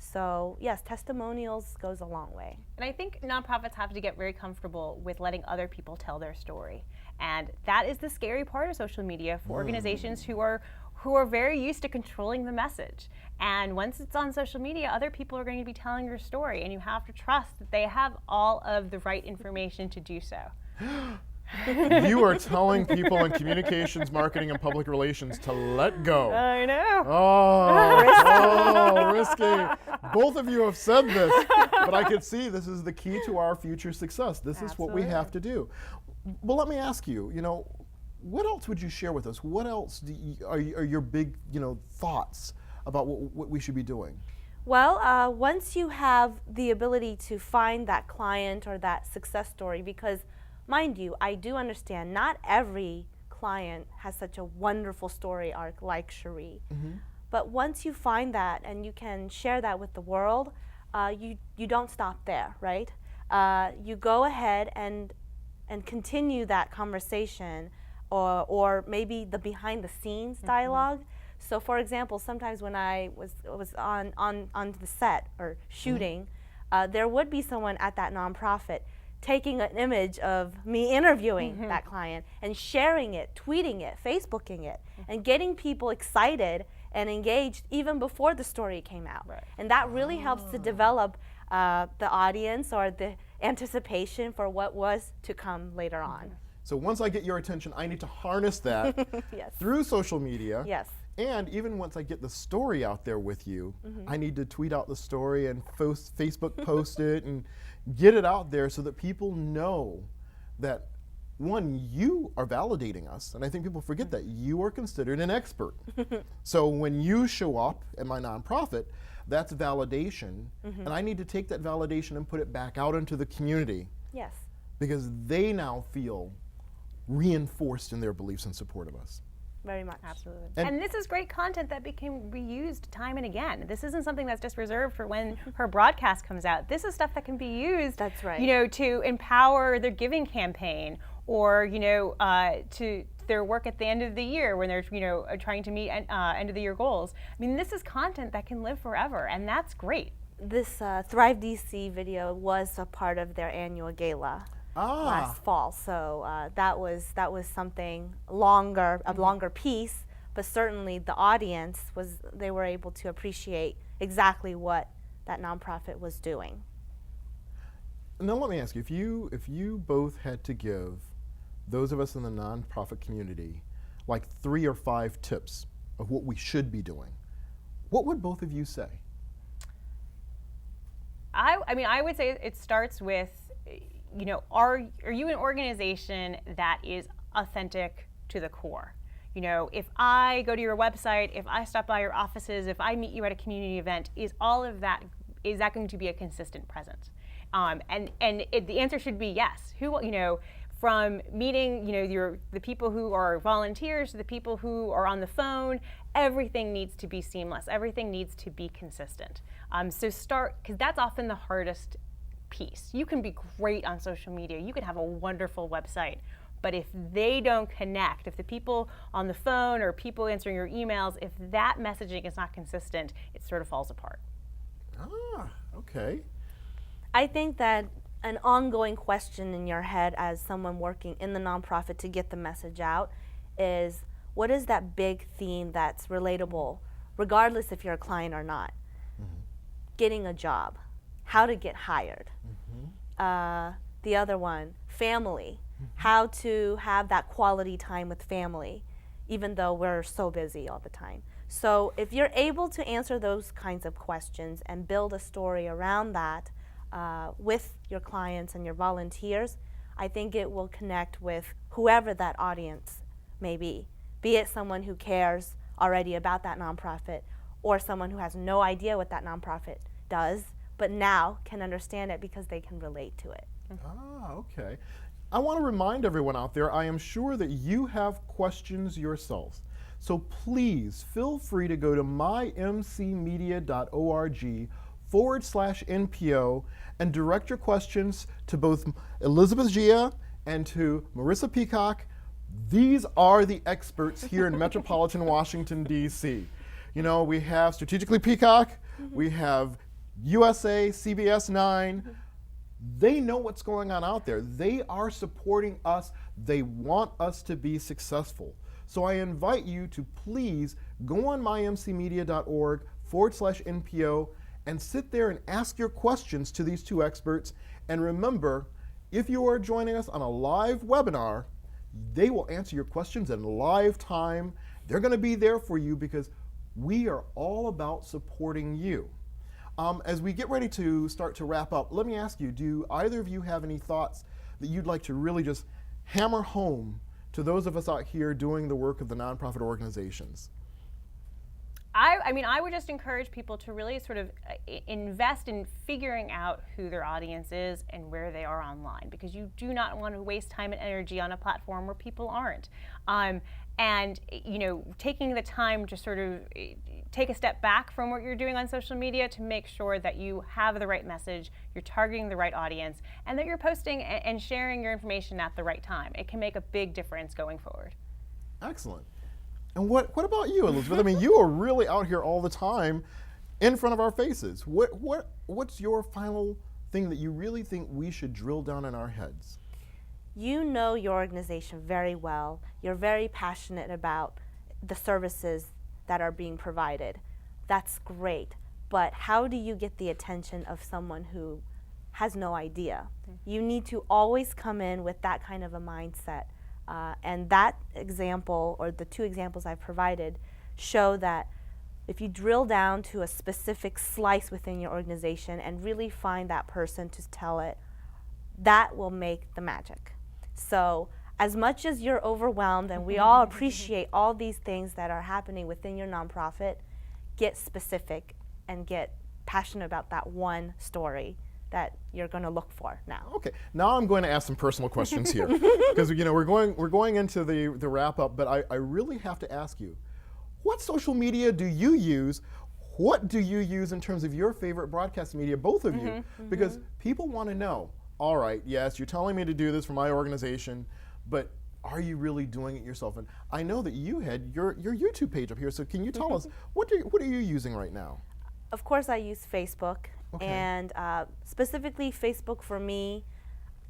[SPEAKER 3] So yes, testimonials goes a long way.
[SPEAKER 2] And I think nonprofits have to get very comfortable with letting other people tell their story. And that is the scary part of social media for organizations who are very used to controlling the message. And once it's on social media, other people are going to be telling your story, and you have to trust that they have all of the right information to do so.
[SPEAKER 1] You are telling people in communications, marketing, and public relations to let go.
[SPEAKER 2] I know.
[SPEAKER 1] Oh, risky. Both of you have said this, but I could see this is the key to our future success. This is what we have to do. Well, let me ask you, what else would you share with us? What else are your big, thoughts about what we should be doing?
[SPEAKER 3] Well, once you have the ability to find that client or that success story, because mind you, I do understand not every client has such a wonderful story arc like Cherie. But once you find that and you can share that with the world, you don't stop there, right? You go ahead and continue that conversation, or maybe the behind the scenes dialogue. So for example, sometimes when I was on the set or shooting, there would be someone at that nonprofit taking an image of me interviewing that client and sharing it, tweeting it, Facebooking it, and getting people excited and engaged even before the story came out. And that really helps to develop the audience or the anticipation for what was to come later on.
[SPEAKER 1] So once I get your attention, I need to harness that through social media. And even once I get the story out there with you, I need to tweet out the story and Facebook post it and get it out there so that people know that, one, you are validating us. And I think people forget that you are considered an expert. So when you show up at my nonprofit, that's validation. And I need to take that validation and put it back out into the community. Because they now feel reinforced in their beliefs and support of us.
[SPEAKER 3] Very much.
[SPEAKER 2] Absolutely. And this is great content that became reused time and again. This isn't something that's just reserved for when her broadcast comes out. This is stuff that can be used, to empower their giving campaign, or to their work at the end of the year when they're trying to meet end of the year goals. I mean, this is content that can live forever, and that's great.
[SPEAKER 3] This Thrive DC video was a part of their annual gala. Last fall, so that was something longer, a longer piece, but certainly the audience they were able to appreciate exactly what that nonprofit was doing.
[SPEAKER 1] Now let me ask you, if you both had to give those of us in the nonprofit community like 3 or 5 tips of what we should be doing, what would both of you say?
[SPEAKER 2] I would say it starts with, are you an organization that is authentic to the core? You know, if I go to your website, if I stop by your offices, if I meet you at a community event, is that going to be a consistent presence? The answer should be yes. From meeting, the people who are volunteers to the people who are on the phone, everything needs to be seamless. Everything needs to be consistent. Because that's often the hardest piece. You can be great on social media. You can have a wonderful website. But if they don't connect, if the people on the phone or people answering your emails, if that messaging is not consistent, it sort of falls apart.
[SPEAKER 1] Ah, okay.
[SPEAKER 3] I think that an ongoing question in your head as someone working in the nonprofit to get the message out is, what is that big theme that's relatable, regardless if you're a client or not? Mm-hmm. Getting a job, how to get hired. Mm-hmm. The other one, family, mm-hmm. how to have that quality time with family, even though we're so busy all the time. So if you're able to answer those kinds of questions and build a story around that, with your clients and your volunteers, I think it will connect with whoever that audience may be it someone who cares already about that nonprofit or someone who has no idea what that nonprofit does, but now can understand it because they can relate to it.
[SPEAKER 1] Ah, okay. I want to remind everyone out there, I am sure that you have questions yourselves. So please feel free to go to mymcmedia.org/NPO and direct your questions to both Elizabeth Gia and to Marisa Peacock. These are the experts here in metropolitan Washington, D.C. You know, we have Strategically Peacock, we have USA, CBS 9. They know what's going on out there. They are supporting us. They want us to be successful. So I invite you to please go on mymcmedia.org/NPO and sit there and ask your questions to these two experts. And remember, if you are joining us on a live webinar, they will answer your questions in live time. They're going to be there for you because we are all about supporting you. As we get ready to start to wrap up, let me ask you, do either of you have any thoughts that you'd like to really just hammer home to those of us out here doing the work of the nonprofit organizations?
[SPEAKER 2] I would just encourage people to really sort of invest in figuring out who their audience is and where they are online, because you do not want to waste time and energy on a platform where people aren't. And taking the time to sort of take a step back from what you're doing on social media to make sure that you have the right message, you're targeting the right audience, and that you're posting and sharing your information at the right time. It can make a big difference going forward.
[SPEAKER 1] Excellent. And what about you, Elizabeth? I mean, you are really out here all the time in front of our faces. What's your final thing that you really think we should drill down in our heads?
[SPEAKER 3] You know your organization very well. You're very passionate about the services that are being provided. That's great. But how do you get the attention of someone who has no idea? Mm-hmm. You need to always come in with that kind of a mindset. And that example, or the two examples I've provided, show that if you drill down to a specific slice within your organization and really find that person to tell it, that will make the magic. So as much as you're overwhelmed, and we all appreciate all these things that are happening within your nonprofit, get specific and get passionate about that one story that you're going to look for now.
[SPEAKER 1] Okay, now I'm going to ask some personal questions here, because we're going into the wrap up. But I really have to ask you, what social media do you use? What do you use in terms of your favorite broadcast media, both of you? Because people want to know. All right, yes, you're telling me to do this for my organization, but are you really doing it yourself? And I know that you had your YouTube page up here. So can you tell us what are you using right now?
[SPEAKER 3] Of course, I use Facebook. Okay. And specifically Facebook for me,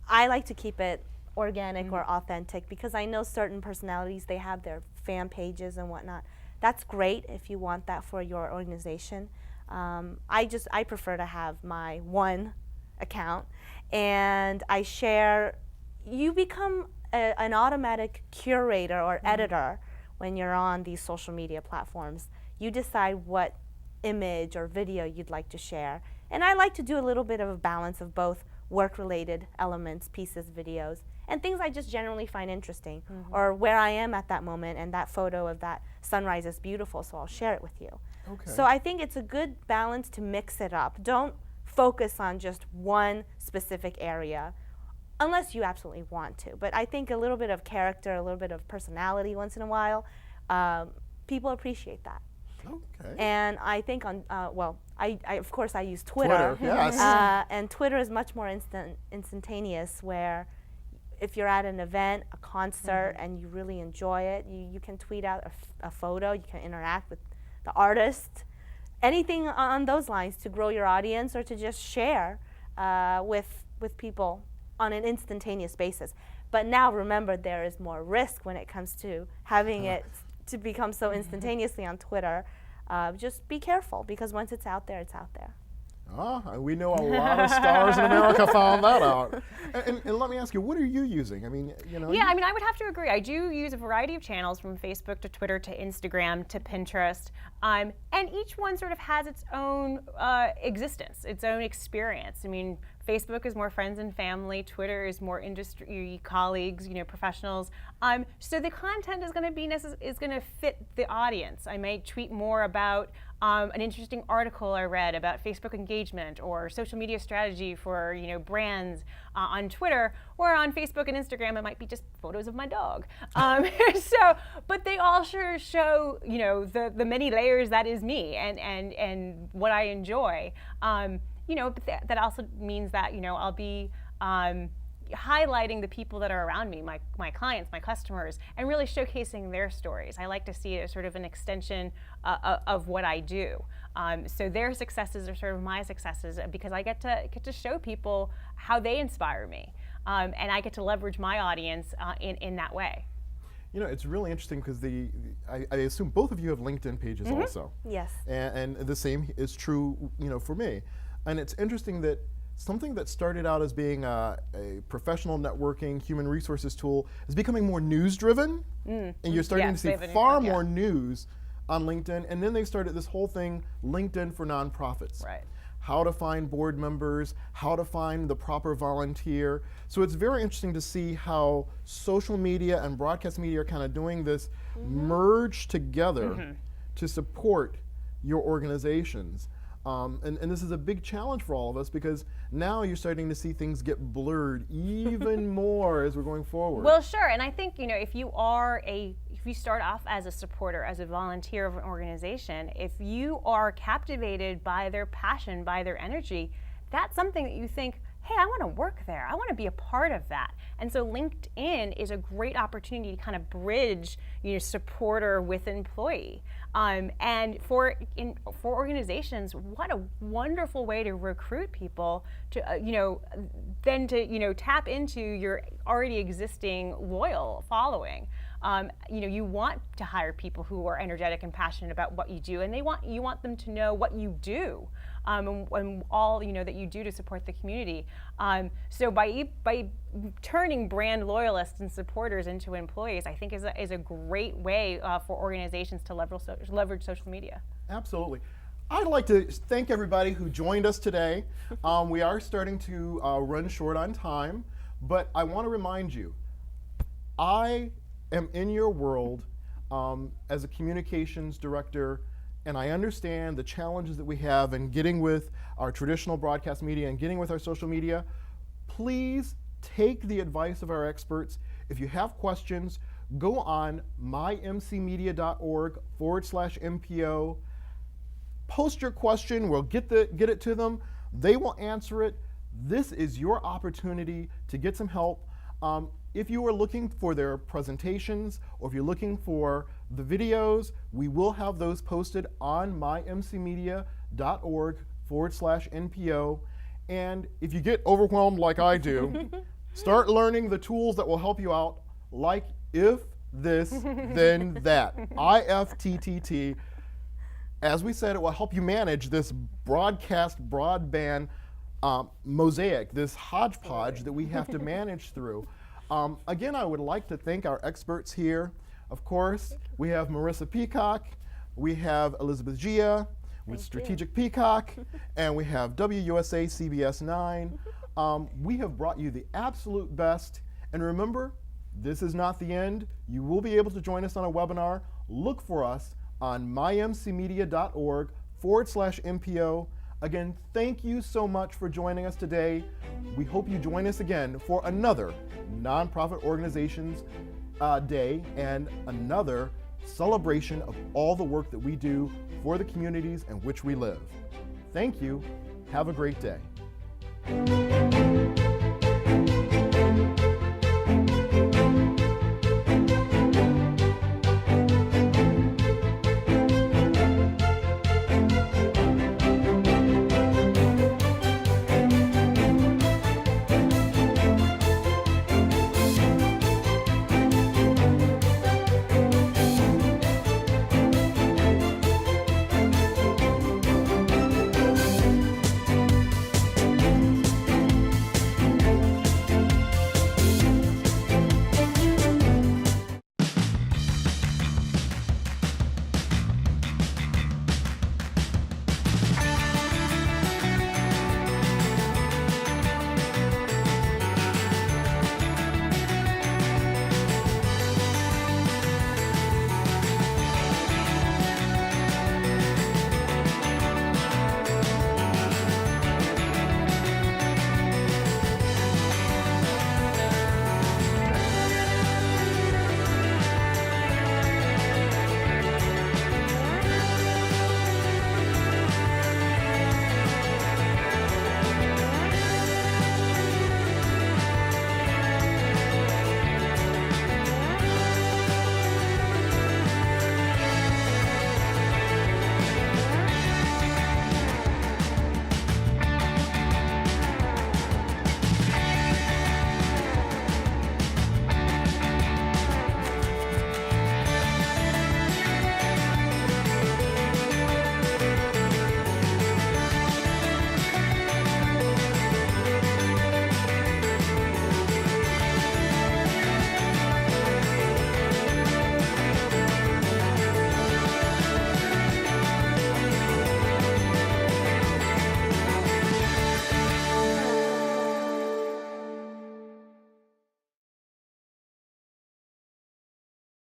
[SPEAKER 3] I like to keep it organic or authentic, because I know certain personalities, they have their fan pages and whatnot. That's great if you want that for your organization. I prefer to have my one account, and I share. You become an automatic curator or editor when you're on these social media platforms. You decide what image or video you'd like to share. And I like to do a little bit of a balance of both work-related elements, pieces, videos, and things I just generally find interesting, or where I am at that moment, and that photo of that sunrise is beautiful, so I'll share it with you.
[SPEAKER 1] Okay.
[SPEAKER 3] So I think it's a good balance to mix it up. Don't focus on just one specific area, unless you absolutely want to. But I think a little bit of character, a little bit of personality once in a while, people appreciate that.
[SPEAKER 1] Okay.
[SPEAKER 3] And I think on, I of course I use Twitter.
[SPEAKER 1] Yes.
[SPEAKER 3] And Twitter is much more instantaneous, where if you're at an event, a concert, and you really enjoy it, you can tweet out a photo, you can interact with the artist, anything on those lines to grow your audience or to just share with people on an instantaneous basis. But now remember, there is more risk when it comes to having it to become so instantaneously on Twitter. Just be careful, because once it's out there, it's out there.
[SPEAKER 1] We know a lot of stars in America found that out. And let me ask you, what are you using? I mean, you know.
[SPEAKER 2] Yeah, I mean, I would have to agree. I do use a variety of channels, from Facebook to Twitter to Instagram to Pinterest, and each one sort of has its own existence, its own experience. I mean, Facebook is more friends and family. Twitter is more industry colleagues, professionals. So the content is going to fit the audience. I may tweet more about an interesting article I read about Facebook engagement or social media strategy for brands on Twitter, or on Facebook and Instagram it might be just photos of my dog. But they all sure show the many layers that is me and what I enjoy. But that also means that I'll be highlighting the people that are around me, my clients, my customers, and really showcasing their stories. I like to see it as sort of an extension of what I do. So their successes are sort of my successes, because I get to show people how they inspire me, and I get to leverage my audience in that way.
[SPEAKER 1] It's really interesting, because I assume both of you have LinkedIn pages also.
[SPEAKER 3] Yes.
[SPEAKER 1] And the same is true, for me. And it's interesting that something that started out as being a professional networking human resources tool is becoming more news-driven, and you're starting to see far more news on LinkedIn. And then they started this whole thing, LinkedIn for nonprofits.
[SPEAKER 2] Right.
[SPEAKER 1] How to find board members, how to find the proper volunteer. So it's very interesting to see how social media and broadcast media are kind of doing this merge together to support your organizations. And this is a big challenge for all of us, because now you're starting to see things get blurred even more as we're going forward.
[SPEAKER 2] Well, sure, and I think if you start off as a supporter, as a volunteer of an organization, if you are captivated by their passion, by their energy, that's something that you think, hey, I want to work there. I want to be a part of that. And so LinkedIn is a great opportunity to kind of bridge, supporter with employee. And for organizations, what a wonderful way to recruit people to, then to, tap into your already existing loyal following. You want to hire people who are energetic and passionate about what you do, and you want them to know what you do, and all that you do to support the community. So by turning brand loyalists and supporters into employees, I think is a great way for organizations to leverage social media.
[SPEAKER 1] Absolutely. I'd like to thank everybody who joined us today. We are starting to run short on time, but I want to remind you, I am in your world as a communications director, and I understand the challenges that we have in getting with our traditional broadcast media and getting with our social media. Please take the advice of our experts. If you have questions, go on mymcmedia.org/NPO. Post your question, we'll get it to them. They will answer it. This is your opportunity to get some help. If you are looking for their presentations, or if you're looking for the videos, we will have those posted on mymcmedia.org/NPO. And if you get overwhelmed like I do, start learning the tools that will help you out, like if this, then that. IFTTT. As we said, it will help you manage this broadband mosaic, this hodgepodge that we have to manage through. Again, I would like to thank our experts here. Of course, we have Marisa Peacock, we have Elizabeth Gia with Strategic Peacock, and we have WUSA CBS 9. We have brought you the absolute best. And remember, this is not the end. You will be able to join us on a webinar. Look for us on mymcmedia.org/NPO. Again, thank you so much for joining us today. We hope you join us again for another Nonprofit Organizations Day and another celebration of all the work that we do for the communities in which we live. Thank you. Have a great day.